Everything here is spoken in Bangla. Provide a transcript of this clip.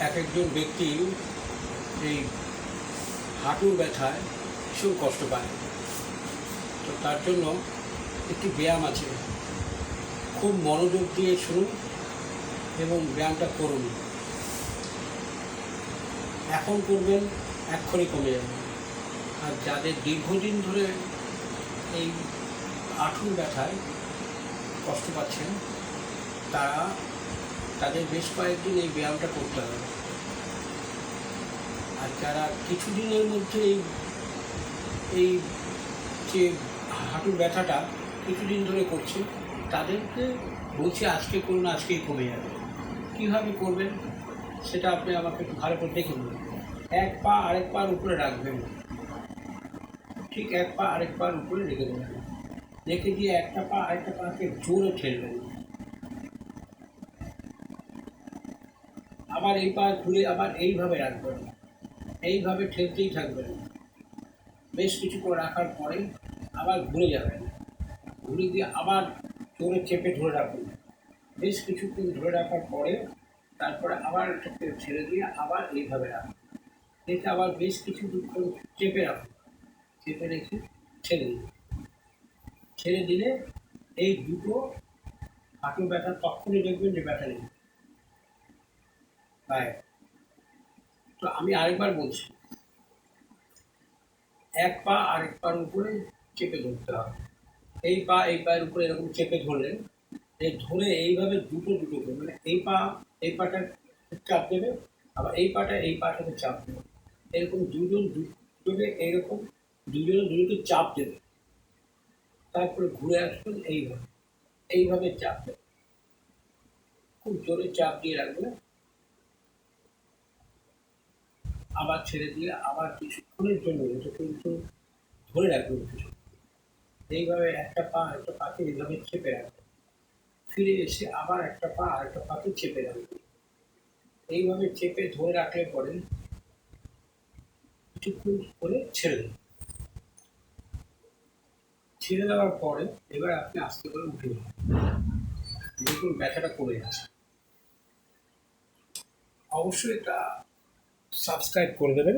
এক একজন ব্যক্তি এই হাঁটুর ব্যথায় ভীষণ কষ্ট পায়। তো তার জন্য একটি ব্যায়াম আছে, খুব মনোযোগ দিয়ে শুনুন এবং ব্যায়ামটা করুন। এখন করবেন, এক্ষুনি কমে যাবে। আর যাদের দীর্ঘদিন ধরে এই হাঁটুর ব্যথায় কষ্ট পাচ্ছেন, তাদের বেশ কয়েকদিন এই ব্যায়ামটা করতে হবে। আর যারা কিছুদিনের মধ্যে এই যে হাঁটুর ব্যথাটা কিছুদিন ধরে করছে, তাদেরকে বলছি আজকে করুন, আজকেই কমে যাবে। কীভাবে করবেন সেটা আপনি আমাকে একটু ভালো করে দেখে নেবেন। এক পা আরেক পার উপরে রাখবেন, ঠিক এক পা আরেক পার উপরে রেখে দেবেন। রেখে দিয়ে একটা পা আরেকটা পাকে জোরে ঠেলবেন। আবার এই পা ঘুরে আবার এইভাবে রাখবেন, এইভাবে ঠেলতেই থাকবেন। বেশ কিছুক্ষণ রাখার পরে আবার ঘুরে যাবেন, ঘুরে দিয়ে আবার জোরে চেপে ধরে রাখুন। বেশ কিছুক্ষণ ধরে রাখার পরে তারপরে আবার এটাকে ছেড়ে দিয়ে আবার এইভাবে রাখুন। রেখে আবার বেশ কিছুক্ষণ চেপে রাখুন, চেপে রেখে ছেড়ে দিন। ছেড়ে দিলে এই দুটো হাঁটু ব্যথা তখনই দেখবেন যে ব্যথা নেই। তাই তো আমি আরেকবার বলছি, এক পা আরেক পার উপরে চেপে ধরতে হবে। এই পা এই পায়ের উপরে এরকম চেপে ধরলেন, ধরে এইভাবে দুটো করে, মানে এই পাটা চাপ দেবে, আবার এই পাটাকে চাপ দেবে। এরকম দুজনে এইরকম দুজনে চাপ দেবে। তারপরে ঘুরে আসবেন এইভাবে চাপ দেবে, খুব জোরে চাপ দিয়ে রাখবে। আবার ছেড়ে দিয়ে আবার কিছুক্ষণের জন্য এটা কিন্তু ধরে রাখবেন কিছু। এইভাবে একটা পাকে এইভাবে চেপে রাখবে। ফিরে এসে আবার একটা পা আরেকটা পাকে চেপে রাখবে। এইভাবে চেপে ধরে রাখলে পরে কিছুক্ষণ করে ছেড়ে দেবেন। ছেড়ে দেওয়ার পরে এবার আপনি আস্তে করে উঠে যাবেন, দেখুন ব্যথাটা কমে যাচ্ছে। অবশ্যই এটা সাবস্ক্রাইব করে দেবেন।